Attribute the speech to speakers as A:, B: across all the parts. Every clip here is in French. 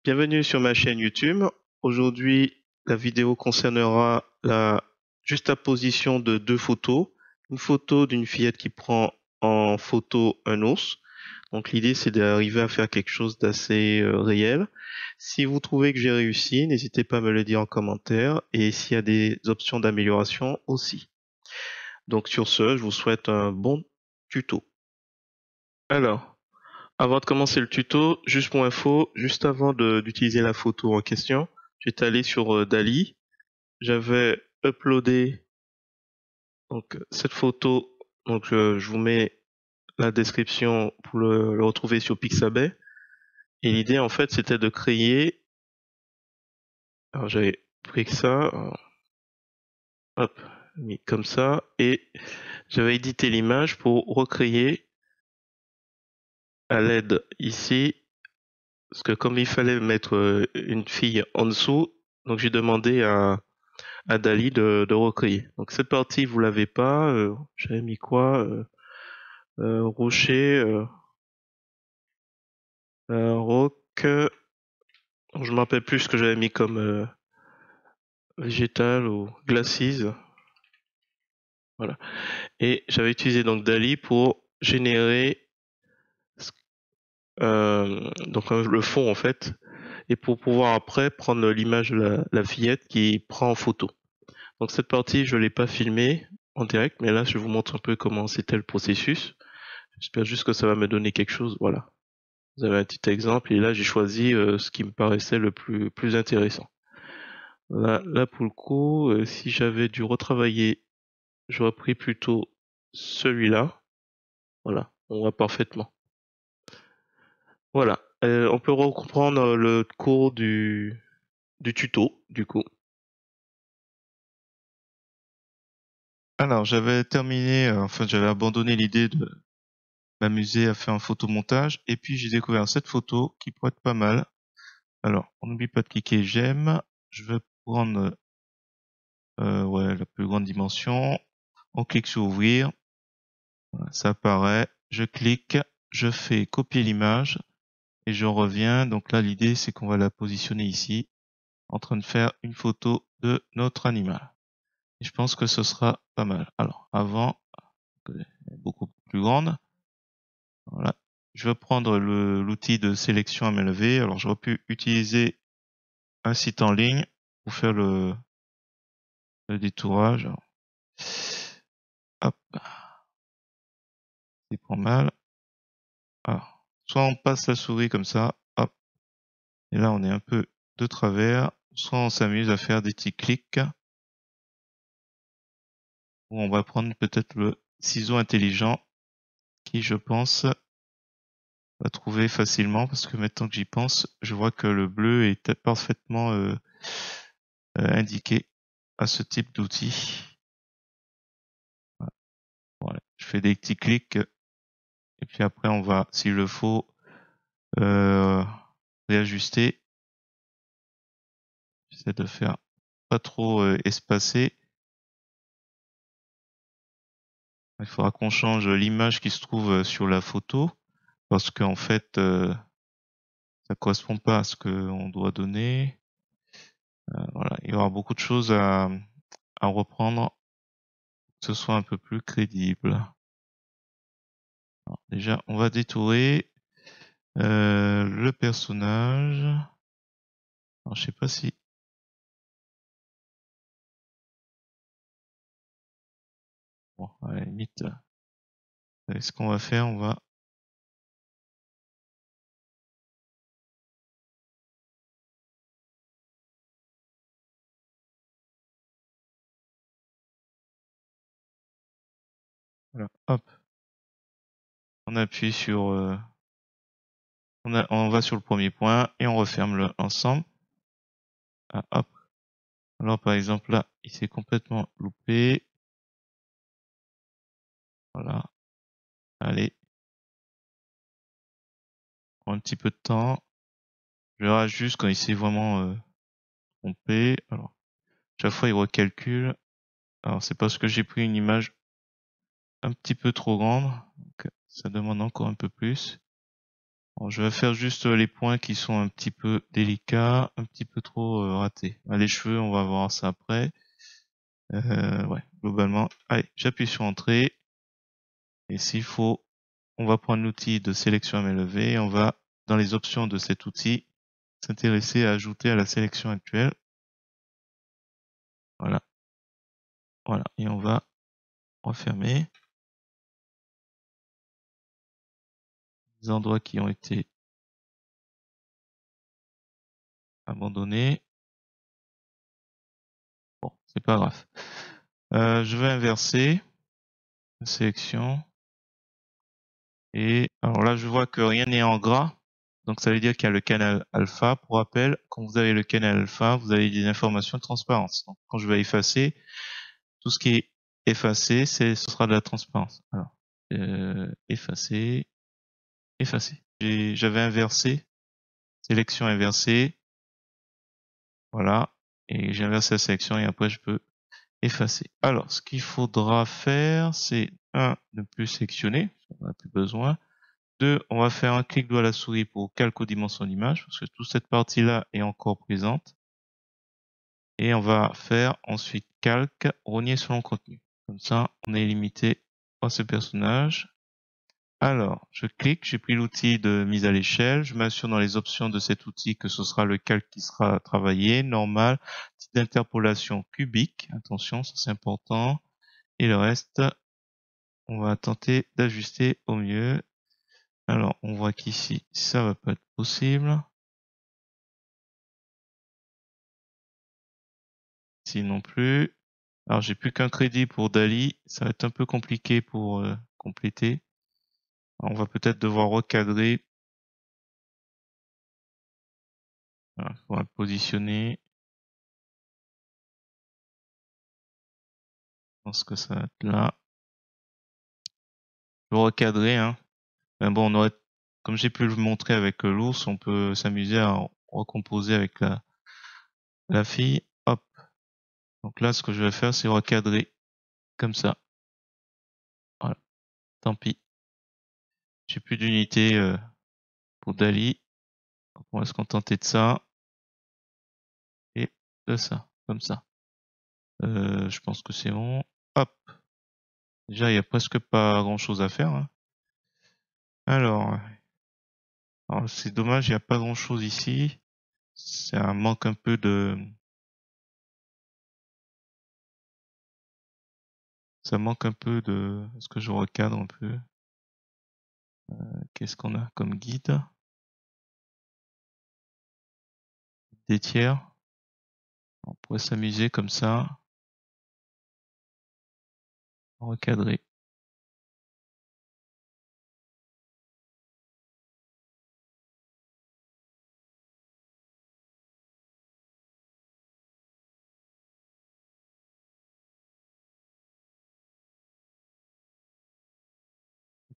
A: Bienvenue sur ma chaîne YouTube. Aujourd'hui, la vidéo concernera la juxtaposition de deux photos. Une photo d'une fillette qui prend en photo un ours. Donc l'idée, c'est d'arriver à faire quelque chose d'assez réel. Si vous trouvez que j'ai réussi, n'hésitez pas à me le dire en commentaire et s'il y a des options d'amélioration aussi. Donc sur ce, je vous souhaite un bon tuto. Alors, avant de commencer le tuto, juste pour info, juste avant d'utiliser la photo en question, j'étais allé sur Dali. J'avais uploadé donc cette photo. Donc je vous mets la description pour le retrouver sur Pixabay. Et l'idée en fait c'était de créer. Alors j'avais pris que ça, hop, mis comme ça, et j'avais édité l'image pour recréer à l'aide ici. Parce que comme il fallait mettre une fille en dessous, donc j'ai demandé à Dali de recréer. Donc cette partie, vous l'avez pas. J'avais mis quoi rocher, roc. Je me rappelle plus ce que j'avais mis comme végétal ou glacis. Voilà. Et j'avais utilisé donc Dali pour générer donc le fond en fait, et pour pouvoir après prendre l'image de la fillette qui prend en photo. Donc cette partie, je l'ai pas filmée en direct, mais là je vous montre un peu comment c'était le processus. J'espère juste que ça va me donner quelque chose. Voilà. Vous avez un petit exemple et là j'ai choisi ce qui me paraissait le plus intéressant. Là pour le coup, si j'avais dû retravailler, j'aurais pris plutôt celui-là. Voilà, on voit parfaitement. Voilà, on peut reprendre le cours du tuto du coup. Alors j'avais terminé, enfin j'avais abandonné l'idée de m'amuser à faire un photomontage et puis j'ai découvert cette photo qui pourrait être pas mal. Alors on n'oublie pas de cliquer j'aime. Je vais prendre ouais, la plus grande dimension. On clique sur ouvrir. Voilà, ça apparaît. Je clique. Je fais copier l'image et je reviens. Donc là, l'idée, c'est qu'on va la positionner ici, en train de faire une photo de notre animal. Et je pense que ce sera pas mal. Alors, avant, beaucoup plus grande. Voilà. Je vais prendre l'outil de sélection à main levée. Alors, j'aurais pu utiliser un site en ligne pour faire le détourage. Hop, c'est pas mal. Alors, soit on passe la souris comme ça, hop, et là on est un peu de travers, soit on s'amuse à faire des petits clics, ou on va prendre peut-être le ciseau intelligent, qui je pense va trouver facilement, parce que maintenant que j'y pense, je vois que le bleu est parfaitement indiqué à ce type d'outil. Voilà. Je fais des petits clics, et puis après on va, s'il le faut, euh, réajuster. J'essaie de faire pas trop espacé. Il faudra qu'on change l'image qui se trouve sur la photo parce qu'en fait, ça correspond pas à ce qu'on doit donner. Voilà, il y aura beaucoup de choses à reprendre, que ce soit un peu plus crédible. Alors, déjà, on va détourer le personnage. Alors, je sais pas si. Bon, à la limite, ce qu'on va faire, on va. Voilà, hop, on appuie sur. On va sur le premier point et on referme l'ensemble. Ah, hop. Alors, par exemple, là, il s'est complètement loupé. Voilà. Allez. Prend un petit peu de temps. Je rajuste quand il s'est vraiment trompé. Alors, chaque fois, il recalcule. Alors, c'est parce que j'ai pris une image un petit peu trop grande. Donc, ça demande encore un peu plus. Bon, je vais faire juste les points qui sont un petit peu délicats, un petit peu trop ratés. Les cheveux, on va voir ça après. Ouais, globalement. Allez, j'appuie sur Entrée. Et s'il faut, on va prendre l'outil de sélection à main levée et on va, dans les options de cet outil, s'intéresser à ajouter à la sélection actuelle. Voilà. Voilà. Et on va refermer les endroits qui ont été abandonnés. Bon, c'est pas grave. Je vais inverser la sélection. Et alors là, je vois que rien n'est en gras. Donc ça veut dire qu'il y a le canal alpha. Pour rappel, quand vous avez le canal alpha, vous avez des informations de transparence. Donc quand je vais effacer, tout ce qui est effacé, ce sera de la transparence. Alors, effacer, effacer. J'avais inversé, sélection inversée. Voilà. Et j'ai inversé la sélection et après je peux effacer. Alors, ce qu'il faudra faire, c'est ne plus sélectionner, on n'a plus besoin. 2, on va faire un clic droit à la souris pour calque aux dimensions d'image, parce que toute cette partie-là est encore présente. Et on va faire ensuite calque, rogner sur le contenu. Comme ça, on est limité à ce personnage. Alors, je clique, j'ai pris l'outil de mise à l'échelle, je m'assure dans les options de cet outil que ce sera le calque qui sera travaillé, normal, type d'interpolation cubique, attention, ça c'est important. Et le reste, on va tenter d'ajuster au mieux. Alors, on voit qu'ici, ça va pas être possible. Ici non plus. Alors, j'ai plus qu'un crédit pour Dali. Ça va être un peu compliqué pour compléter. Alors, on va peut-être devoir recadrer. Voilà, on va le positionner. Je pense que ça va être là. Je vais recadrer, hein. Mais bon, on aurait, comme j'ai pu le montrer avec l'ours, on peut s'amuser à recomposer avec la fille. Hop. Donc là, ce que je vais faire, c'est recadrer comme ça. Voilà. Tant pis. J'ai plus d'unité pour Dali. Donc on va se contenter de ça et de ça, comme ça. Je pense que c'est bon. Hop. Déjà, il y a presque pas grand-chose à faire, hein. Alors, c'est dommage, il n'y a pas grand-chose ici. Ça manque un peu de, est-ce que je recadre un peu? Qu'est-ce qu'on a comme guide? Des tiers. On pourrait s'amuser comme ça. Recadrer.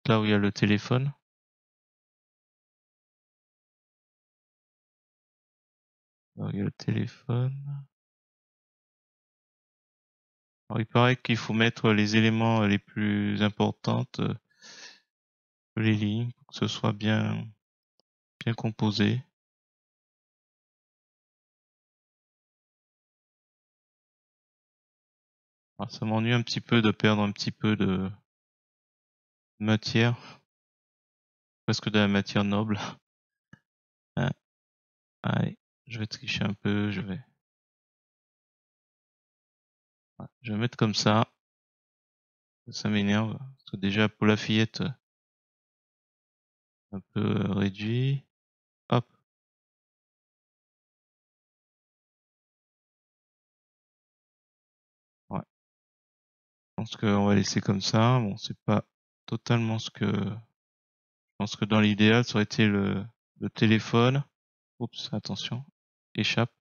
A: Là où il y a le téléphone. Là où il y a le téléphone. Alors, il paraît qu'il faut mettre les éléments les plus importantes, les lignes, pour que ce soit bien composé. Alors, ça m'ennuie un petit peu de perdre un petit peu de matière, presque de la matière noble. Hein. Allez, je vais tricher un peu, je vais mettre comme ça m'énerve, parce que déjà pour la fillette, un peu réduit. Hop, ouais. Je pense qu'on va laisser comme ça. Bon, c'est pas totalement ce que, je pense que dans l'idéal, ça aurait été le téléphone. Oups, attention, échappe.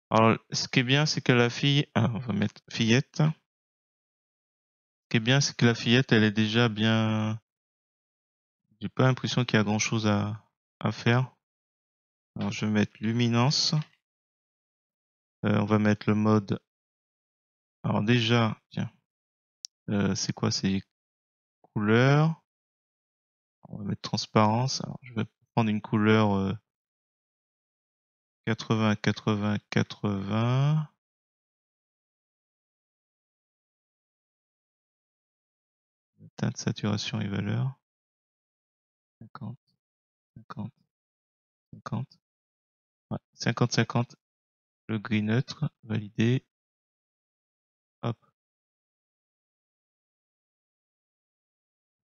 A: Alors, ce qui est bien, c'est que la fille, on va mettre fillette. Ce qui est bien, c'est que la fillette, elle est déjà bien, j'ai pas l'impression qu'il y a grand chose à faire. Alors, je vais mettre luminance. On va mettre le mode. Alors déjà, tiens, c'est quoi? C'est couleurs. On va mettre transparence. Alors, je vais prendre une couleur 80, 80, 80. Teinte, saturation et valeur. 50, 50, 50. Ouais, 50, 50. Le gris neutre, validé. Hop.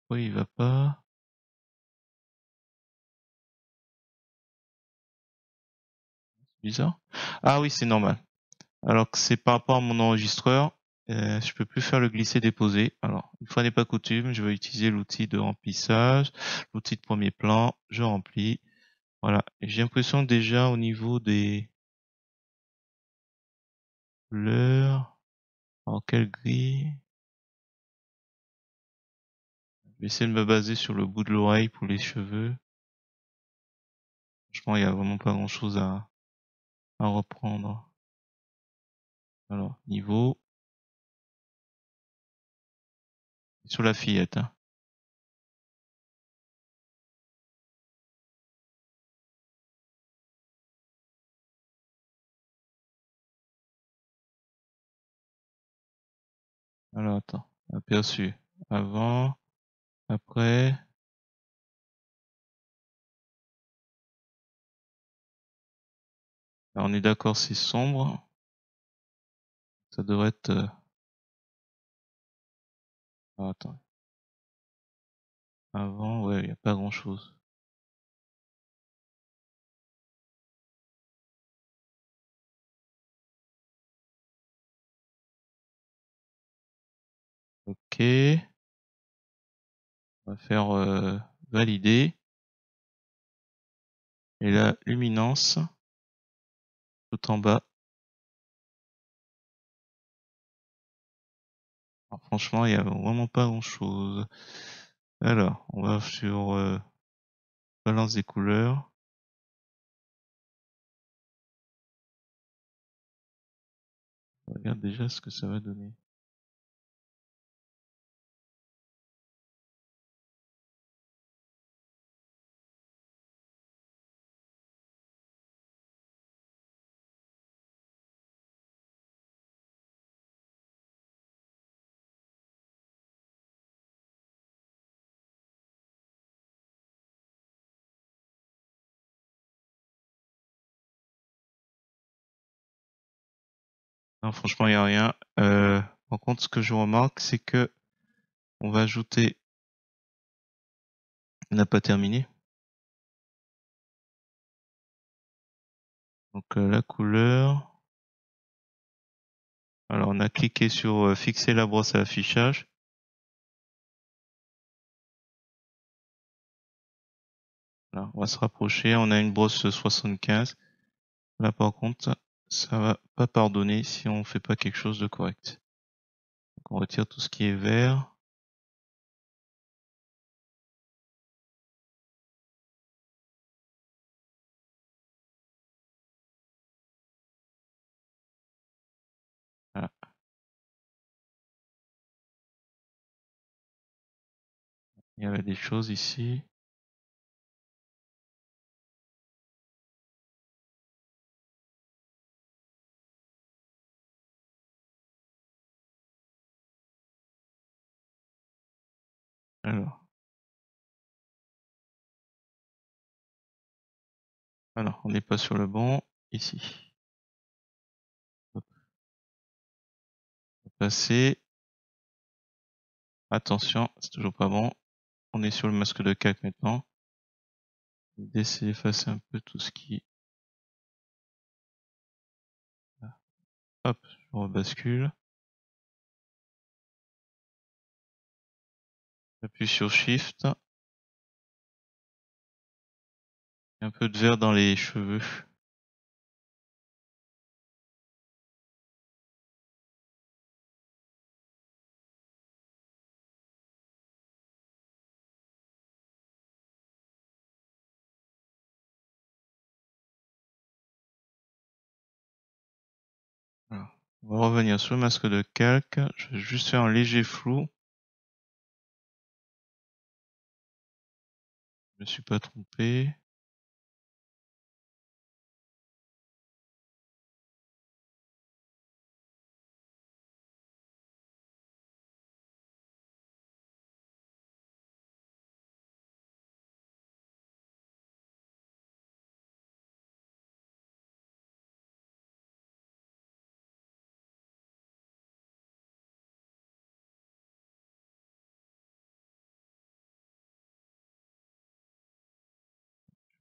A: Oui, il va pas. C'est bizarre. Ah oui, c'est normal. Alors que c'est par rapport à mon enregistreur, je peux plus faire le glisser-déposer. Alors, une fois n'est pas coutume, je vais utiliser l'outil de remplissage, l'outil de premier plan, je remplis. Voilà. Et j'ai l'impression que déjà au niveau des couleurs, alors quel gris? Je vais essayer de me baser sur le bout de l'oreille pour les cheveux. Franchement, il y a vraiment pas grand chose à reprendre. Alors, niveau, sur la fillette, hein. Alors, attends. Aperçu. Avant, après. Alors, on est d'accord, c'est sombre. Ça devrait être, attends. Avant, ouais, il y a pas grand chose. Ok. On va faire, valider. Et la luminance, tout en bas. Alors, franchement, il y a vraiment pas grand chose. Alors, on va sur, balance des couleurs. On regarde déjà ce que ça va donner. Non, franchement, il y a rien. Par contre, ce que je remarque, c'est que on va ajouter, on n'a pas terminé. Donc, la couleur. Alors, on a cliqué sur fixer la brosse à affichage. Là, on va se rapprocher. On a une brosse 75. Là, par contre, ça va pas pardonner si on fait pas quelque chose de correct. Donc, on retire tout ce qui est vert. Voilà. Il y avait des choses ici. Alors, on n'est pas sur le bon. Ici. Hop. Passer. Attention, c'est toujours pas bon. On est sur le masque de calque maintenant. D'essayer d'effacer un peu tout ce qui. Hop, je rebascule. J'appuie sur Shift. Un peu de vert dans les cheveux. Voilà. On va revenir sur le masque de calque. Je vais juste faire un léger flou. Je me suis pas trompé.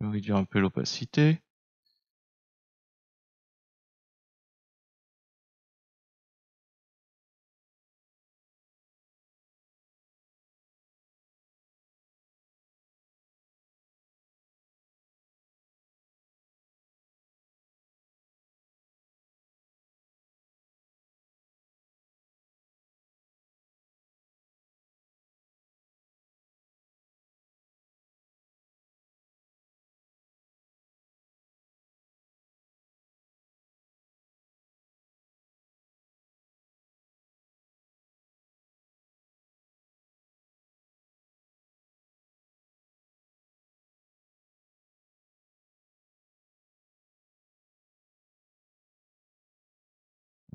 A: Je vais réduire un peu l'opacité.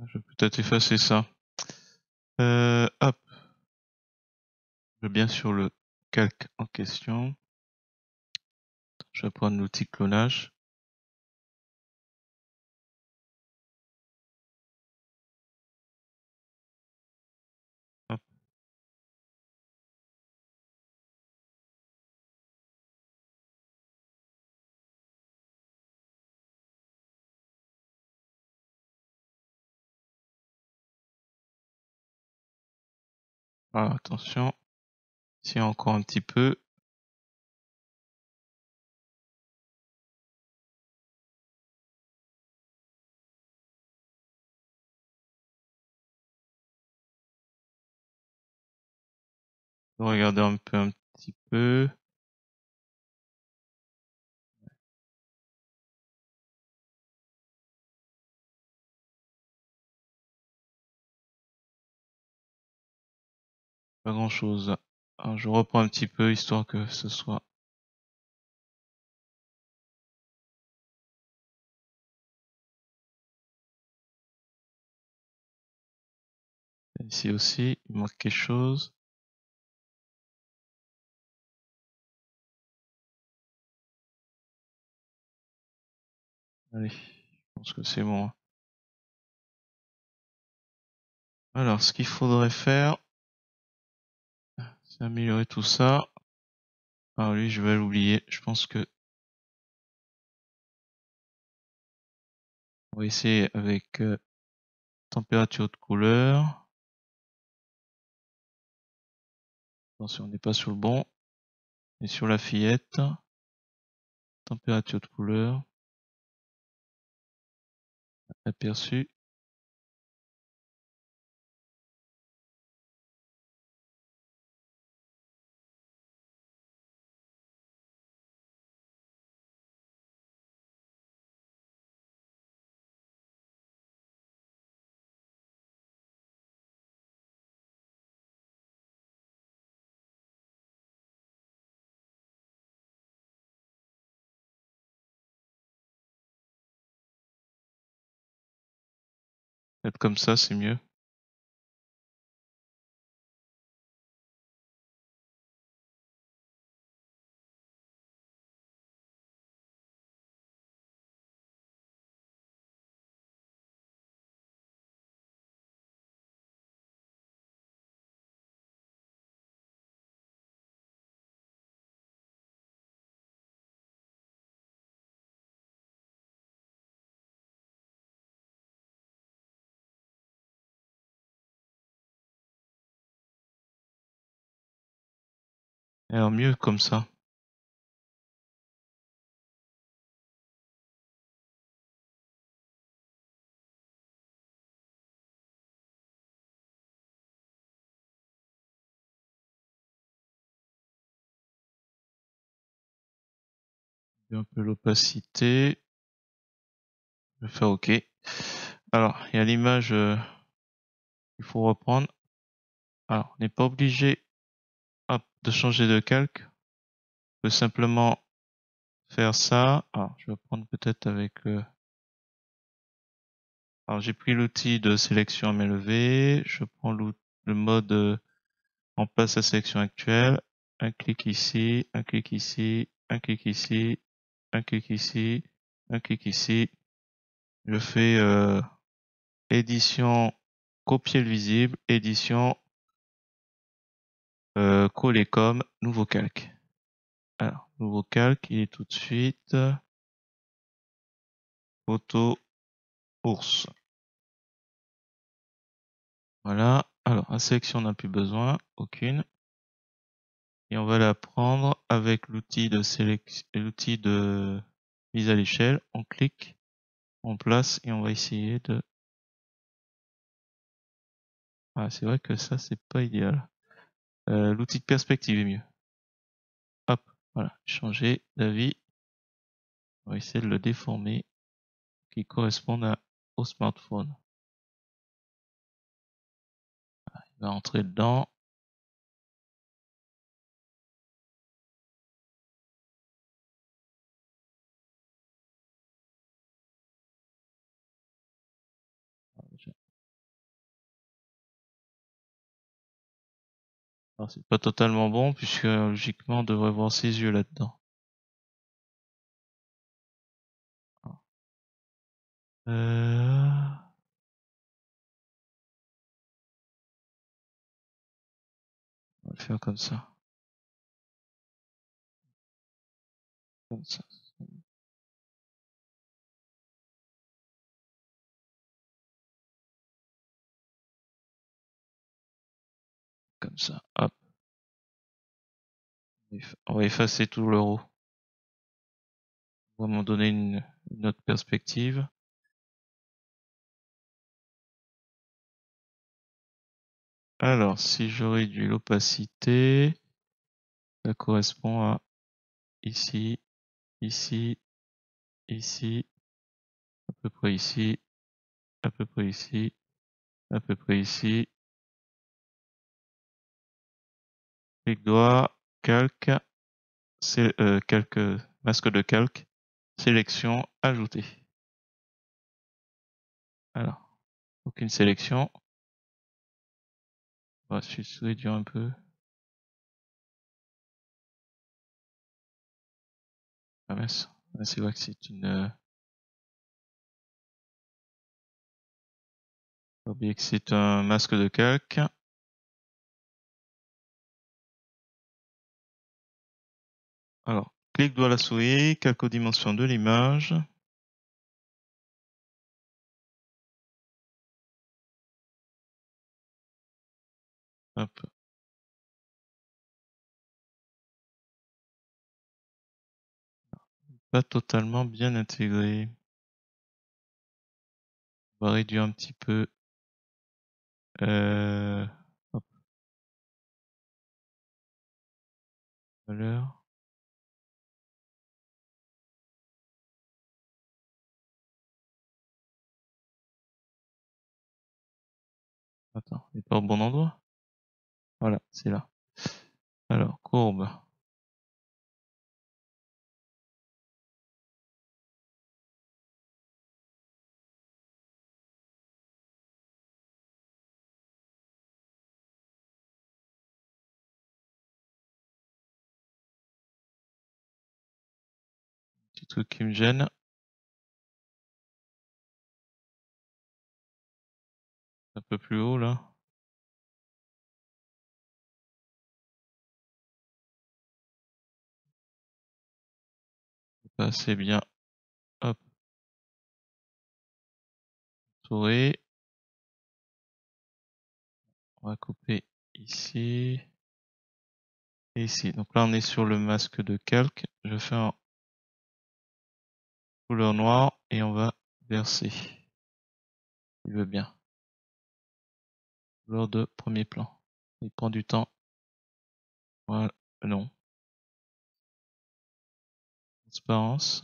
A: Je vais peut-être effacer ça. Hop. Je vais bien sur le calque en question. Je vais prendre l'outil clonage. Hop. Voilà, attention. Ici encore un petit peu. Regardez un petit peu. Pas grand chose. Alors, je reprends un petit peu histoire que ce soit. Ici aussi, il manque quelque chose. Allez, je pense que c'est bon. Alors, ce qu'il faudrait faire, c'est améliorer tout ça. Ah lui, je vais l'oublier. Je pense que on va essayer avec température de couleur. Attention, on n'est pas sur le bon. Et sur la fillette, température de couleur, aperçu. Peut-être comme ça, c'est mieux. Alors mieux comme ça. Un peu l'opacité. Je vais faire OK. Alors, il y a l'image qu'il faut reprendre. Alors, on n'est pas obligé, hop, de changer de calque.
B: peut simplement faire ça. Alors, je vais prendre peut-être avec... Alors, j'ai pris l'outil de sélection à main levée. Je prends le mode en place la sélection actuelle. Un clic ici, un clic ici, un clic ici, un clic ici, un clic ici. Je fais édition copier le visible, édition coller comme, nouveau calque. Alors, nouveau calque, il est tout de suite photo ours. Voilà. Alors, la sélection, on n'a plus besoin, aucune. Et on va la prendre avec l'outil de sélection, l'outil de mise à l'échelle. On clique, on place et on va essayer de... Ah, c'est vrai que ça, c'est pas idéal. L'outil de perspective est mieux. Hop, voilà, changer d'avis. On va essayer de le déformer qui corresponde au smartphone. Il va entrer dedans. Alors, c'est pas totalement bon puisque logiquement on devrait voir ses yeux là-dedans. On va le faire comme ça. Comme ça. Comme ça. Hop. On va effacer tout le haut. On va m'en donner une autre perspective. Alors, si je réduis l'opacité, ça correspond à ici, ici, ici, à peu près ici, à peu près ici, à peu près ici. Clic droit, calque, calque, masque de calque, sélection, ajouter. Alors, aucune sélection. On va juste réduire un peu. Ah mince, c'est vrai que c'est une... Faut oublier que c'est un masque de calque. Alors, clic droit la souris, calque aux dimensions de l'image. Hop. Pas totalement bien intégré. On va réduire un petit peu. Hop. Valeur. Attends, il n'est pas au bon endroit. Voilà, c'est là. Alors, courbe. Petit truc qui me gêne. Un peu plus haut là. Pas assez bien. Hop. Souris. On va couper ici. Et ici. Donc là, on est sur le masque de calque. Je fais en couleur noire et on va verser. Il veut bien. Couleur de premier plan. Il prend du temps. Voilà. Non. Transparence.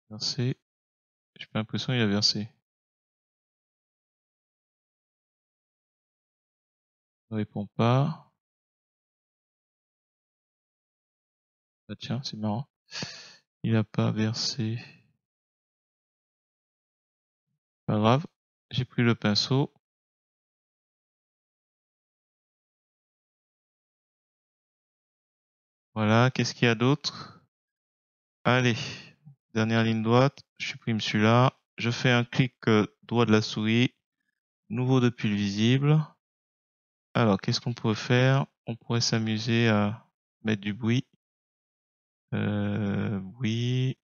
B: Verser. J'ai pas l'impression qu'il a versé. Ne répond pas. Ah tiens, c'est marrant. Il a pas versé. Pas grave. J'ai pris le pinceau. Voilà, qu'est-ce qu'il y a d'autre? Allez, dernière ligne droite, je supprime celui-là. Je fais un clic droit de la souris. Nouveau depuis le visible. Alors, qu'est-ce qu'on pourrait faire? On pourrait s'amuser à mettre du bruit. Oui.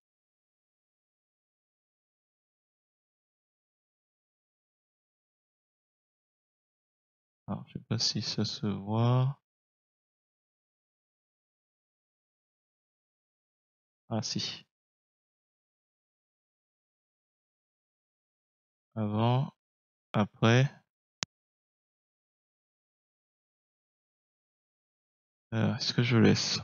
B: Alors, je sais pas si ça se voit. Ah si. Avant, après. Est-ce que je laisse?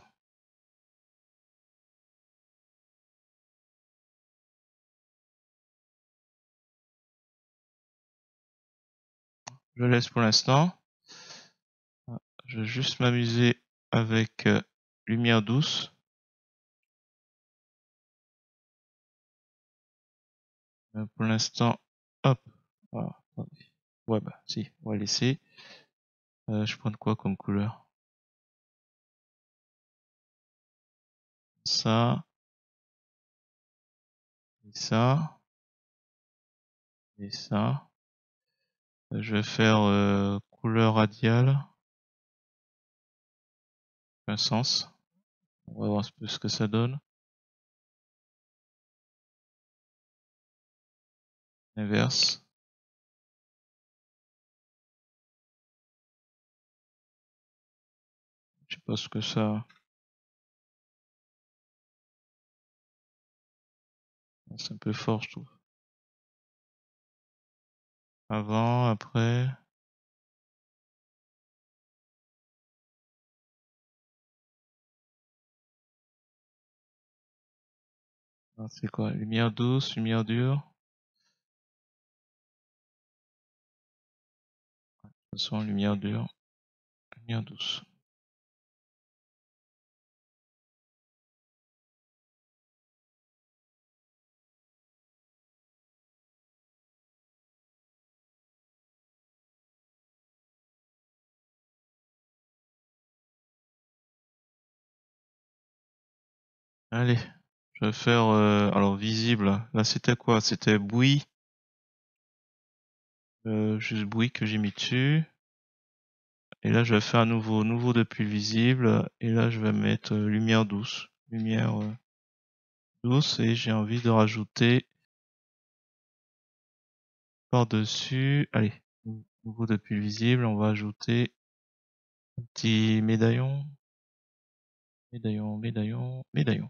B: Je laisse pour l'instant. Je vais juste m'amuser avec lumière douce. Pour l'instant, hop. Voilà. Ouais, bah si, on va laisser. Je prends quoi comme couleur? Ça, et ça, et ça. Je vais faire couleur radiale. Un sens. On va voir un peu ce que ça donne. Inverse. Je sais pas ce que ça. C'est un peu fort, je trouve. Avant, après. C'est quoi? Lumière douce, lumière dure. De toute façon, lumière dure, lumière douce. Allez, je vais faire alors visible. Là, c'était quoi? C'était bruit. Juste bruit que j'ai mis dessus. Et là, je vais faire un nouveau depuis le visible. Et là, je vais mettre lumière douce. Lumière douce. Et j'ai envie de rajouter par-dessus. Allez, nouveau depuis le visible. On va ajouter un petit médaillon. Médaillon, médaillon, médaillon.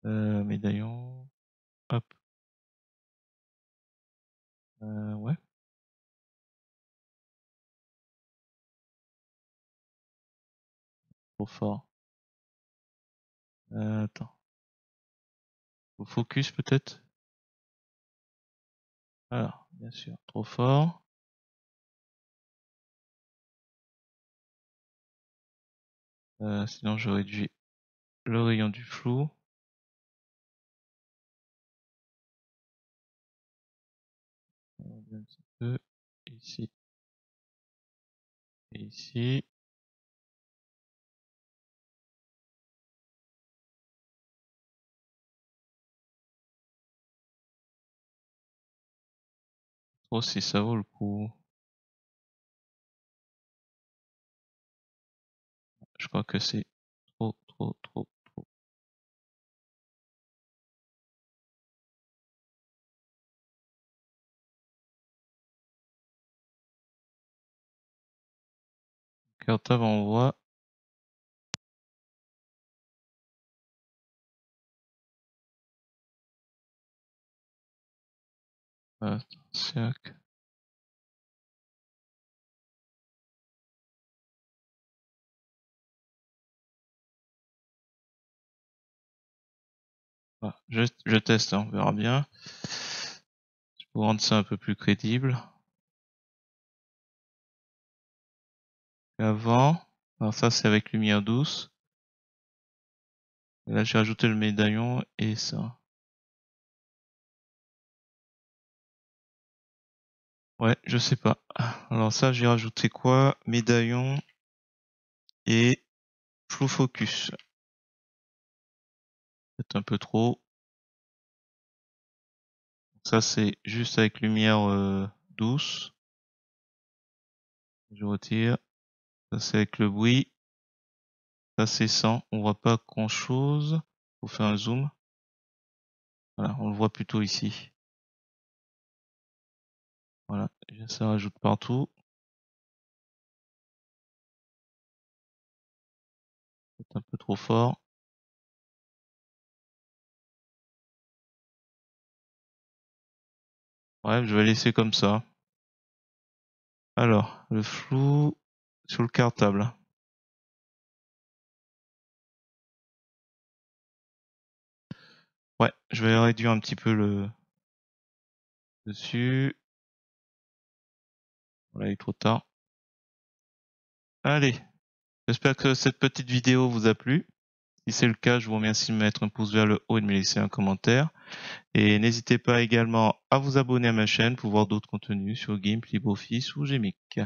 B: Médaillon. Hop. Ouais. Trop fort. Attends. Au focus peut-être? Alors, bien sûr, trop fort. Sinon je réduis le rayon du flou. Un petit peu ici et ici. Trop si ça vaut le coup. Je crois que c'est trop. Carte avant-voix. Cercle. Voilà. Je teste, hein, on verra bien. Pour rendre ça un peu plus crédible. Avant. Alors ça c'est avec lumière douce. Et là, j'ai rajouté le médaillon et ça. Ouais, je sais pas. Alors ça, j'ai rajouté quoi? Médaillon et flou focus. Peut-être un peu trop. Ça, c'est juste avec lumière douce. Je retire. Ça, c'est avec le bruit. Ça, c'est sans. On voit pas grand-chose. Faut faire un zoom. Voilà, on le voit plutôt ici. Voilà, ça rajoute partout. C'est un peu trop fort. Bref, je vais laisser comme ça. Alors, le flou sur le cartable. Ouais, je vais réduire un petit peu le dessus. Voilà, il est trop tard. Allez, j'espère que cette petite vidéo vous a plu. Si c'est le cas, je vous remercie de mettre un pouce vers le haut et de me laisser un commentaire. Et n'hésitez pas également à vous abonner à ma chaîne pour voir d'autres contenus sur GIMP, LibreOffice ou GMIC.